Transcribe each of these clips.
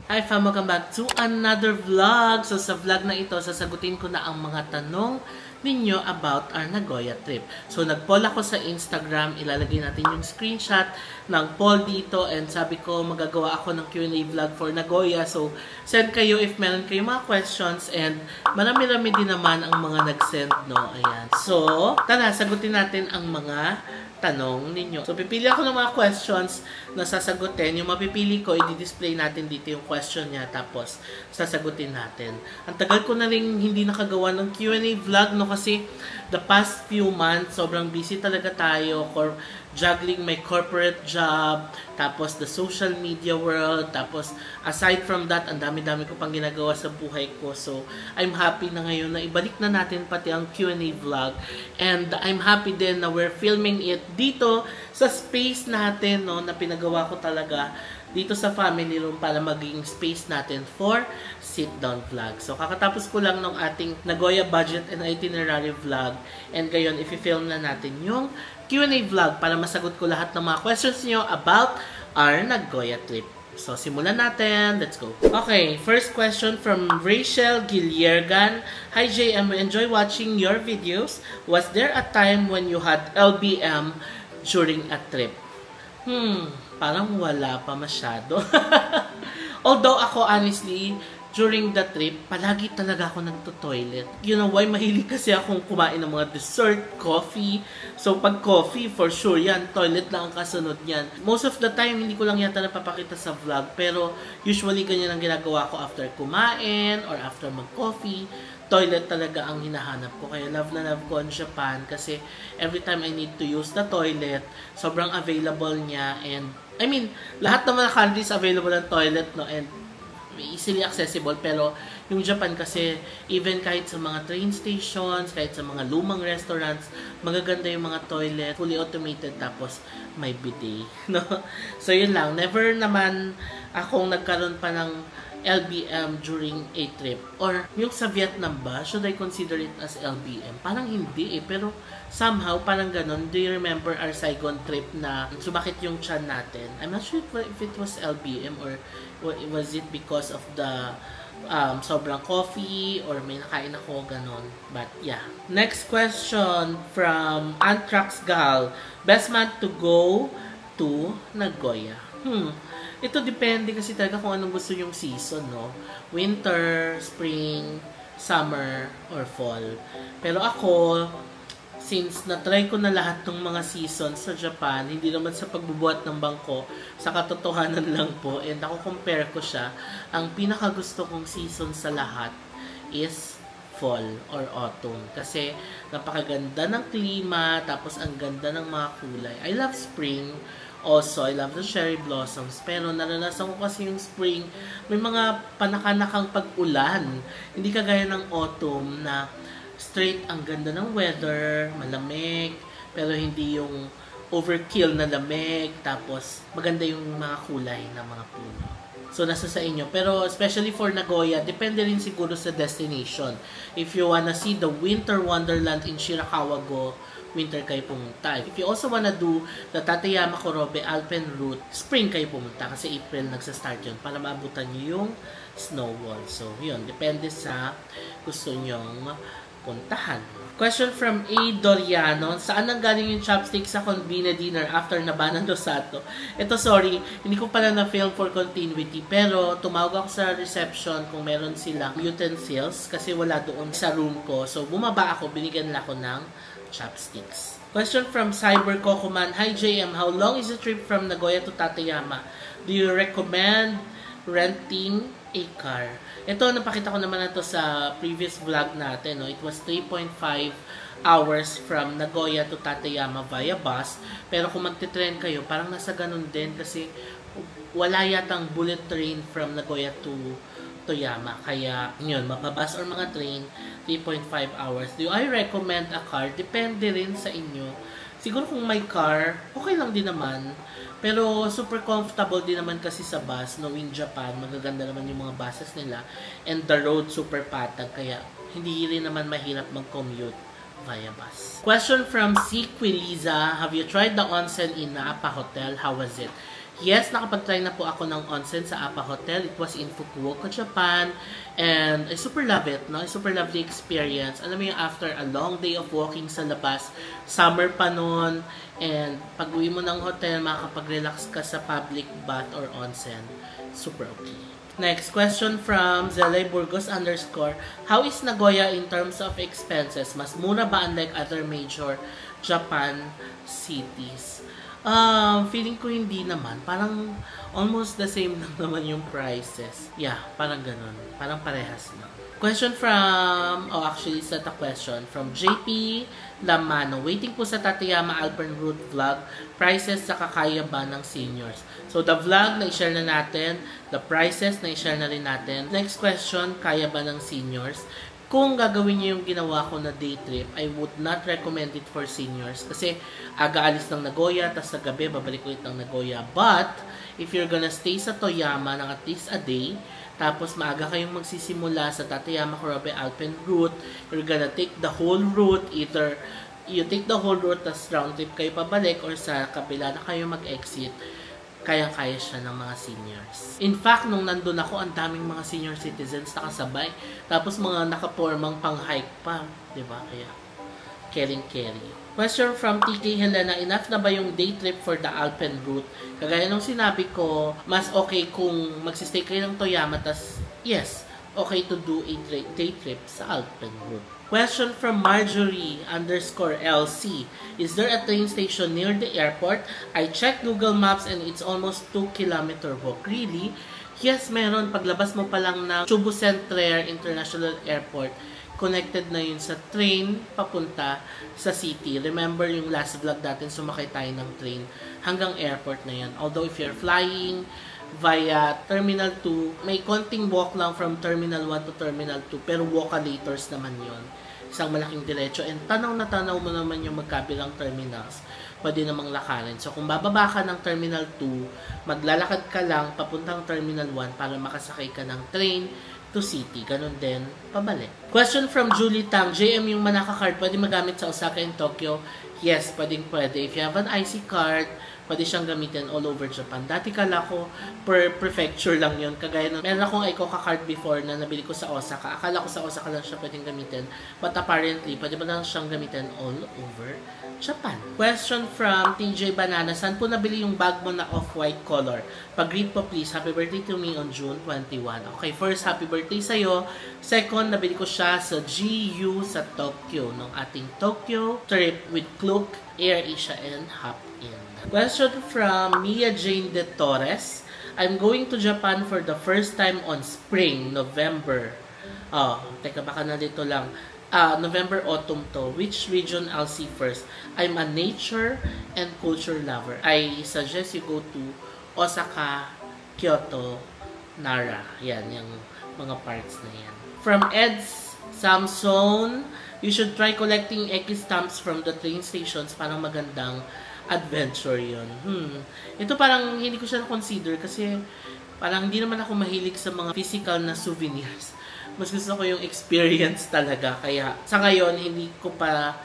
Hi fam! Welcome back to another vlog. So sa vlog na ito, sasagutin ko na ang mga tanong ninyo about our Nagoya trip. So nag-poll ako sa Instagram, ilalagay natin yung screenshot ng poll dito and sabi ko magagawa ako ng Q&A vlog for Nagoya. So send kayo if meron kayo mga questions and marami-rami din naman ang mga nag-send, no? Ayan. So tara, sagutin natin ang mga tanong ninyo. So, pipili ako ng mga questions na sasagutin. Yung mapipili ko, i-display natin dito yung question niya, tapos sasagutin natin. Ang tagal ko na rin hindi nakagawa ng Q&A vlog, no? Kasi the past few months, sobrang busy talaga tayo for juggling my corporate job, tapos the social media world, tapos aside from that, ang dami-dami ko pang ginagawa sa buhay ko. So, I'm happy na ngayon na ibalik na natin pati ang Q&A vlog. And I'm happy din na we're filming it dito sa space natin, no, na pinagawa ko talaga dito sa family room para maging space natin for sit-down vlog. So, kakatapos ko lang ng ating Nagoya budget and itinerary vlog. And gayon, i-film na natin yung Q&A vlog para masagot ko lahat ng mga questions niyo about our Nagoya trip. So, simulan natin. Let's go. Okay, first question from Rachel Giliergan. Hi JM, we enjoy watching your videos. Was there a time when you had LBM during a trip? Parang wala pa masyado. Although ako, honestly, during the trip, palagi talaga ako nagto-toilet. You know why? Mahilig kasi akong kumain ng mga dessert, coffee. So, pag coffee, for sure yan, toilet lang ang kasunod yan. Most of the time, hindi ko lang yata napapakita sa vlog. Pero, usually, ganyan ang ginagawa ko after kumain or after mag-coffee. Toilet talaga ang hinahanap ko. Kaya love na love ko ang Japan kasi every time I need to use the toilet, sobrang available niya. And, I mean, lahat ng mga countries available ang toilet, no? And, easily accessible, pero yung Japan kasi even kahit sa mga train stations, kahit sa mga lumang restaurants, magaganda yung mga toilet, fully automated, tapos may bidet, no? So yun lang, never naman akong nagkaroon pa ng LBM during a trip. Or yung sa Vietnam ba, should I consider it as LBM? Parang hindi pero somehow parang ganon. Do you remember our Saigon trip na sumakit yung tiyan natin? I'm not sure if it was LBM or was it because of the sobrang coffee or may nakain ako, ganon. But yeah. Next question from Antrax Gal. Best month to go to Nagoya? Ito depende kasi talaga kung anong gusto yung season, no? Winter, spring, summer, or fall. Pero ako, since na-try ko na lahat ng mga seasons sa Japan, hindi naman sa pagbubuhat ng bangko, sa katotohanan lang po, and ako compare ko siya, ang pinakagusto kong season sa lahat is fall or autumn. Kasi napakaganda ng klima, tapos ang ganda ng mga kulay. I love spring. Also, I love the cherry blossoms. Pero naranasan ko kasi yung spring, may mga panakanakang pag-ulan. Hindi kagaya ng autumn na straight ang ganda ng weather, malamig, pero hindi yung overkill na lamig, tapos maganda yung mga kulay ng mga puno. So, nasa sa inyo. Pero, especially for Nagoya, depende rin siguro sa destination. If you wanna see the winter wonderland in Shirakawa-go, winter kayo pumunta. If you also wanna do the Tateyama Kurobe Alpine route, spring kayo pumunta kasi April nagsa-start yun para maabutan nyo yung snow wall. So, yun. Depende sa gusto nyong puntahan. Question from A. Doriano. Saan nanggaling yung chopstick sa Convine dinner after Nabanan Rosato? Ito, sorry, hindi ko pala na-film for continuity. Pero, tumawag ako sa reception kung meron silang utensils kasi wala doon sa room ko. So, bumaba ako, binigyan nila ako ng chopsticks. Question from Cyber Kokuman. Hi JM, how long is the trip from Nagoya to Tateyama? Do you recommend renting a car? Ito, napakita ko naman na to sa previous vlog natin. No? It was 3.5 hours from Nagoya to Tateyama via bus. Pero kung magte-train kayo, parang nasa ganun din kasi wala yatang bullet train from Nagoya to Toyama. Kaya, yun, mapabus or mga train, 3.5 hours. Do I recommend a car? Depende rin sa inyo. Siguro kung may car, okay lang din naman. Pero super comfortable din naman kasi sa bus. No, in Japan, magaganda naman yung mga buses nila. And the road super patag. Kaya hindi rin naman mahirap mag-commute via bus. Question from C. Quiliza, have you tried the onsen in Napa Hotel? How was it? Yes, nakapag-try na po ako ng onsen sa Apa Hotel. It was in Fukuoka, Japan. And I super love it, no? I super love the experience. Alam mo yung after a long day of walking sa labas, summer pa noon, and pag uwi mo ng hotel, makakapag-relax ka sa public bath or onsen. Super okay. Next question from Zelay Burgos _ how is Nagoya in terms of expenses? Mas mura ba unlike other major Japan cities? Feeling ko hindi naman. Parang almost the same lang naman yung prices. Yeah, parang ganun. Parang parehas lang. Question from, actually it's not a question, from JP Lamano. Waiting po sa Tateyama Alpenroute vlog, prices sa kakaya ba ng seniors? So the vlog na i-share na natin, the prices na i-share na rin natin. Next question, kaya ba ng seniors? Kung gagawin niyo yung ginawa ko na day trip, I would not recommend it for seniors. Kasi aga-alis ng Nagoya, tapos sa gabi, babalik ulit ng Nagoya. But, if you're gonna stay sa Toyama ng at least a day, tapos maaga kayong magsisimula sa Tateyama Kurobe Alpen route, you're gonna take the whole route, either you take the whole route, tapos round trip kayo pabalik, or sa kabila na kayo mag-exit, kayang-kaya siya ng mga seniors. In fact, nung nandun ako, ang daming mga senior citizens nakasabay. Tapos mga nakapormang pang-hike pa. Diba? Kaya, caring-carry. Question from TK Helena, enough na ba yung day trip for the Alpen route? Kagaya nung sinabi ko, mas okay kung magsistay kayo ng Toyama, tas yes, okay to do a day trip sa Alpen route. Question from Marjorie _ LC. Is there a train station near the airport? I checked Google Maps and it's almost 2-kilometer walk. Really? Yes, meron. Paglabas mo pa lang ng Chubu Centrair International Airport, connected na yun sa train papunta sa city. Remember yung last vlog natin, sumakay tayo ng train hanggang airport na yan. Although if you're flying via Terminal 2, may konting walk lang from Terminal 1 to Terminal 2, pero walk-a-lators naman yon. Isang malaking diretso, and tanaw na tanaw mo naman yung magkabilang terminals. Pwede namang lakarin. So, kung bababa ka ng Terminal 2, maglalakad ka lang papuntang Terminal 1 para makasakay ka ng train to city. Ganon din, pabalik. Question from Julie Tang. JM, yung Manaka card, pwede magamit sa Osaka and Tokyo? Yes, pwede. If you have an IC card, pwede siyang gamitin all over Japan. Dati kala ko per prefecture lang yun. Kagaya ng, meron akong Icoca card before na nabili ko sa Osaka. Akala ko sa Osaka lang siya pwedeng gamitin. But apparently, pwede ba lang siyang gamitin all over Japan. Question from TJ Banana. Saan po nabili yung bag mo na off-white color? Pag-read po please. Happy birthday to me on June 21. Okay, first, happy birthday sa'yo. Second, nabili ko siya sa GU sa Tokyo. Nung ating Tokyo trip with Klook, Air Asia, and Hop In. Question from Mia Jane de Torres. I'm going to Japan for the first time on spring, November. Teka, baka na dito lang. November, autumn to. Which region I'll see first? I'm a nature and culture lover. I suggest you go to Osaka, Kyoto, Nara. Yan, yung mga parts na yan. From Eds Samson, you should try collecting Eki stamps from the train stations. Parang magandang adventure yun. Ito parang hindi ko siya na-consider kasi parang hindi naman ako mahilig sa mga physical na souvenirs. Mas gusto ko yung experience talaga. Kaya sa ngayon, hindi ko pa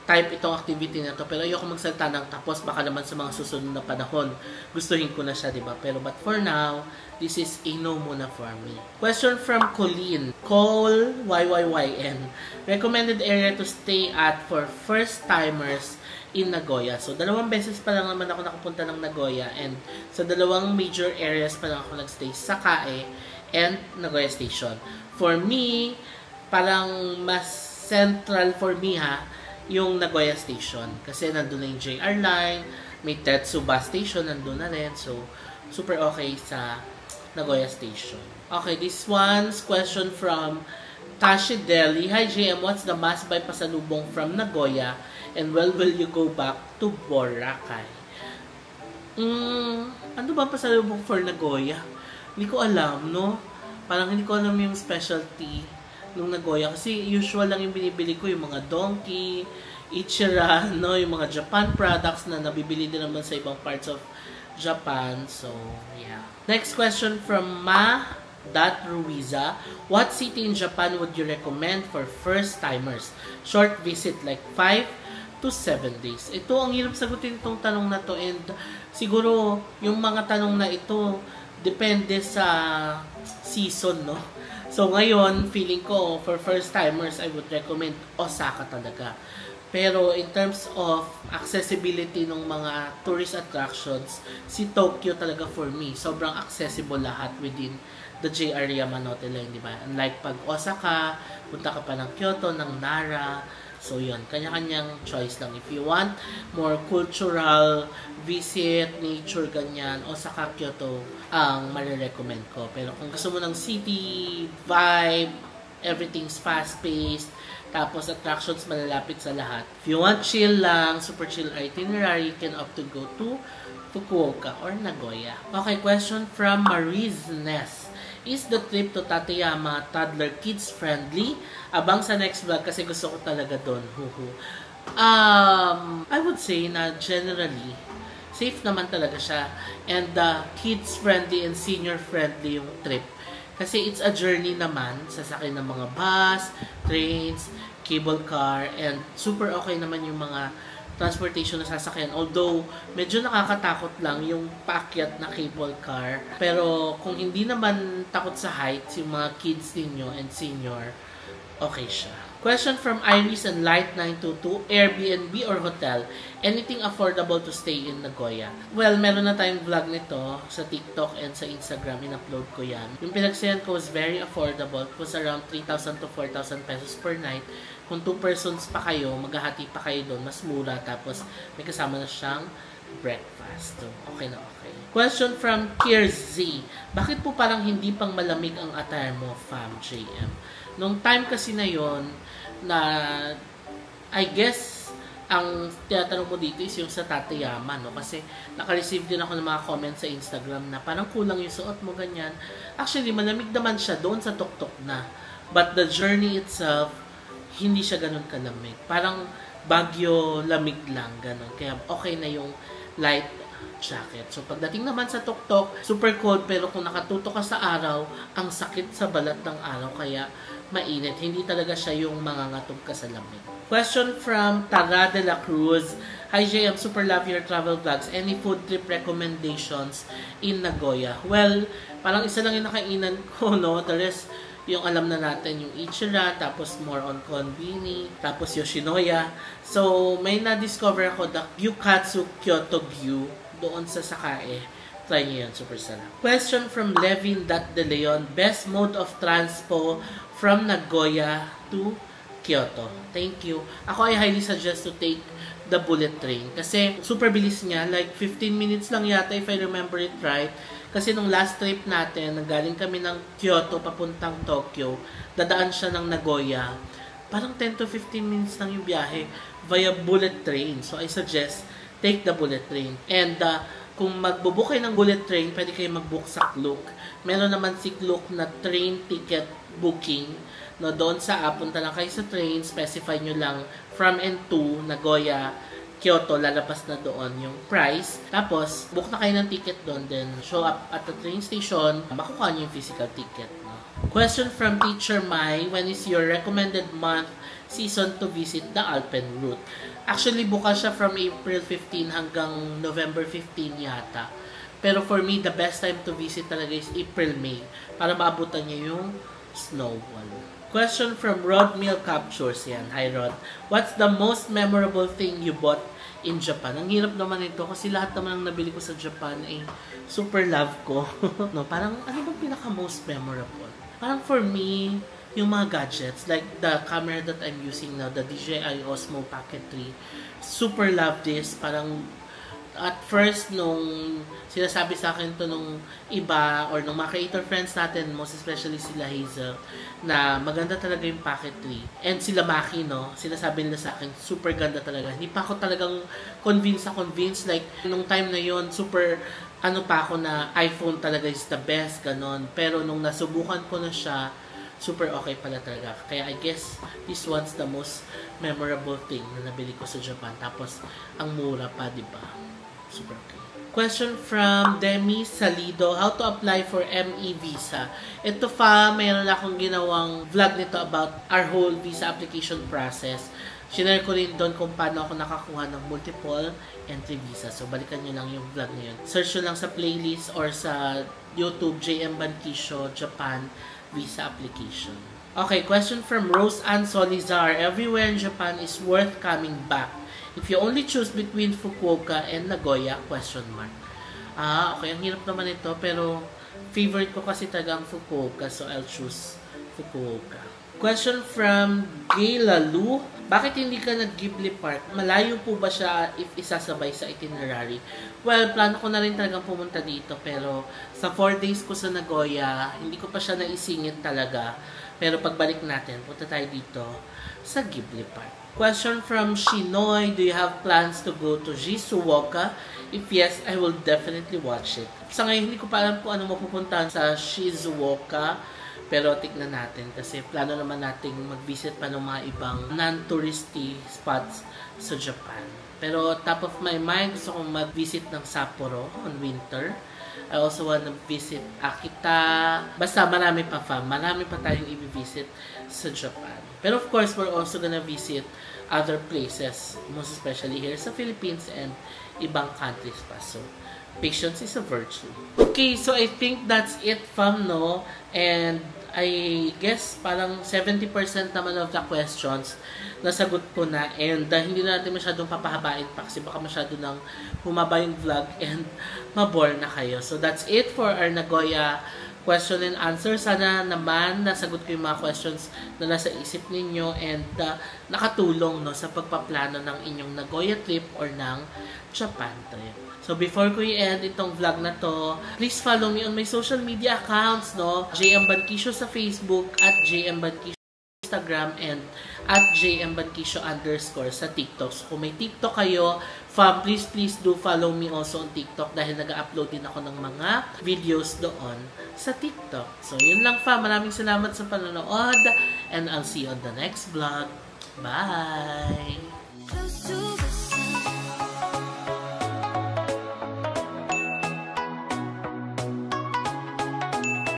type itong activity na to. Pero ayoko magsalita ng tapos. Baka naman sa mga susunod na panahon, gustuhin ko na siya, diba? Pero but for now, this is a no muna for me. Question from Colleen. Cole YYYN. Recommended area to stay at for first-timers in Nagoya. So, 2 beses pa lang naman ako nakapunta ng Nagoya, and sa 2 major areas pa lang ako nagstay, Sakae and Nagoya Station. For me, parang mas central for me yung Nagoya Station. Kasi nandun na yung JR Line, may Tetsu Bus Station, nandun na rin. So, super okay sa Nagoya Station. Okay, this one's question from Tashi Deli. Hi JM, what's the must-buy pasalubong from Nagoya? And when will you go back to Boracay? Ano ba pasalubong for Nagoya? Hindi ko alam, no? Parang hindi ko alam yung specialty nung Nagoya. Kasi usual lang yung binibili ko, yung mga Donkey, Ichira, no? Yung mga Japan products na nabibili din naman sa ibang parts of Japan. So, yeah. Next question from Ruiza, what city in Japan would you recommend for first-timers? Short visit like 5 to 7 days. Ito, ang hirap sagutin itong tanong na to, and siguro yung mga tanong na ito depende sa season, no? So ngayon, feeling ko for first-timers, I would recommend Osaka talaga. Pero in terms of accessibility ng mga tourist attractions, si Tokyo talaga for me. Sobrang accessible lahat within the JR Yamanote Line, di ba? Unlike pag Osaka, punta ka pa ng Kyoto, ng Nara. So yun, kanya-kanyang choice lang. If you want more cultural visit, nature, ganyan, Osaka, Kyoto ang marirecommend ko. Pero kung gusto mo ng city vibe, everything's fast-paced, tapos attractions malalapit sa lahat. If you want chill lang, super chill itinerary, you can opt to go to Fukuoka or Nagoya. Okay, question from Mariz Ness. Is the trip to Tateyama toddler kids friendly? Abang sa next vlog kasi gusto ko talaga doon. I would say na generally, safe naman talaga siya. And kids friendly and senior friendly yung trip. Kasi it's a journey naman, sasakay ng mga bus, trains, cable car, and super okay naman yung mga transportation na sasakyan. Although, medyo nakakatakot lang yung paakyat na cable car. Pero kung hindi naman takot sa heights, yung mga kids ninyo and senior, okay siya. Question from Iris and Light 922, Airbnb or hotel? Anything affordable to stay in Nagoya? Well, meron na tayong vlog nito sa TikTok and sa Instagram. In-upload ko yan. Yung pinagsayan ko was very affordable. It was around 3,000 to 4,000 pesos per night. Kung 2 persons pa kayo, maghahati pa kayo doon, mas mura. Tapos may kasama na siyang breakfast. So, okay na okay. Question from Kier Z. Bakit po parang hindi pang malamig ang attire mo, Fam JM? Nung time kasi na yon na I guess ang tinatanong mo dito is yung sa Tateyama, no? Kasi naka-receive din ako ng mga comments sa Instagram na parang kulang yung suot mo, ganyan. Actually, malamig naman siya doon sa tuktok na. But the journey itself, hindi siya ganun kalamig. Parang bagyo lamig lang, ganun. Kaya okay na yung light jacket. So, pagdating naman sa tuktok, super cold, pero kung nakatutok ka sa araw, ang sakit sa balat ng araw, kaya mainit. Hindi talaga siya yung mangangatog ka sa lamig. Question from Tara de la Cruz. Hi JM, super love your travel vlogs. Any food trip recommendations in Nagoya? Well, parang isa lang yung nakainan ko, no? The rest, yung alam na natin, yung Ichira, tapos more on Konbini, tapos Yoshinoya. So, may na-discover ako, the Gyukatsu Kyoto Gyu, doon sa Sakae. Try nyo yan, super sarap. Question from Levin.de Leon. Best mode of transpo from Nagoya to Kyoto. Thank you. Ako ay highly suggest to take the bullet train. Kasi super bilis niya. Like 15 minutes lang yata if I remember it right. Kasi nung last trip natin, nanggaling kami ng Kyoto papuntang Tokyo. Dadaan siya ng Nagoya. Parang 10 to 15 minutes lang yung biyahe via bullet train. So I suggest take the bullet train. And kung magbubook kayo ng bullet train, pwede kayo mag-book sa Klook. Meron naman si Klook na train ticket booking. No, doon sa app, punta lang kayo sa train, specify nyo lang from and to Nagoya, Kyoto, lalabas na doon yung price. Tapos, book na kayo ng ticket doon, then show up at the train station, makukuha nyo yung physical ticket. No? Question from Teacher Mai, when is your recommended month, season to visit the Alpen route? Actually, bukas siya from April 15 hanggang November 15 yata. Pero for me, the best time to visit talaga is April-May para maabutan niyo yung snowball. Question from Rod Meal Captures. Yan. Hi Rod. What's the most memorable thing you bought in Japan? Ang hirap naman ito kasi lahat naman ang nabili ko sa Japan ay super love ko. No, parang ano bang pinaka most memorable? Parang for me, yung mga gadgets, like the camera that I'm using now, the DJI Osmo Pocket 3. Super love this. Parang at first, nung sinasabi sa akin to nung iba or nung mga creator friends natin, most especially sila Hazel, na maganda talaga yung Pocket 3. And sila Maki, no? Sinasabi nila sa akin, super ganda talaga. Hindi pa ako talagang convinced. Like, nung time na yon super, ano pa ako na iPhone talaga is the best, ganon. Pero nung nasubukan ko na siya, super okay pala talaga. Kaya I guess this one's the most memorable thing na nabili ko sa Japan. Tapos, ang mura pa, di ba? Super okay. Question from Demi Salido, how to apply for ME visa. Ito fa, mayroon akong ginawang vlog nito about our whole visa application process. Shinare ko rin doon kung paano ako nakakuha ng multiple entry visa. So, balikan nyo lang yung vlog na yun. Search nyo lang sa playlist or sa YouTube, JM Banquisho, Japan visa application. Okay, question from Rose Ann Solizar. Everywhere in Japan is worth coming back. If you only choose between Fukuoka and Nagoya, question mark. Okay, ang hirap naman ito, pero favorite ko kasi talaga ang Fukuoka, so I'll choose Fukuoka. Question from Gayla Lu. Bakit hindi ka nag-Ghibli Park? Malayo po ba siya if isasabay sa itinerary? Well, plano ko na rin talagang pumunta dito, pero sa 4 days ko sa Nagoya, hindi ko pa siya naisingit talaga. Pero pagbalik natin, punta tayo dito sa Ghibli Park. Question from Shinoy, do you have plans to go to Shizuoka? If yes, I will definitely watch it. Sa ngayon, hindi ko pa alam kung ano mapupuntahan sa Shizuoka. Pero tignan natin kasi plano naman nating mag-visit pa ng mga ibang non-touristy spots sa Japan. Pero top of my mind, gusto kong mag-visit ng Sapporo on winter. I also want to visit Akita. Basta marami pa marami pa tayong i-visit sa Japan. Pero of course, we're also gonna visit other places, most especially here sa Philippines and ibang countries pa. So, patience is a virtue. Okay, so I think that's it fam, no? And I guess parang 70% naman of the questions nasagot ko na, and hindi na natin masyadong papahabain pa kasi baka masyado nang humaba yung vlog and mabore na kayo. So that's it for our Nagoya question and answer. Sana naman nasagot ko yung mga questions na nasa isip ninyo and nakatulong, no, sa pagpaplano ng inyong Nagoya trip or ng Japan trip. So, before ko i-end itong vlog na to, please follow me on my social media accounts, no? JM Banquisho sa Facebook, at JM Banquisho sa Instagram, and at JM Banquisho _ sa TikTok. So, kung may TikTok kayo, fam, please do follow me also on TikTok dahil nag-upload din ako ng mga videos doon sa TikTok. So, yun lang fam. Maraming salamat sa panonood, and I'll see you on the next vlog. Bye!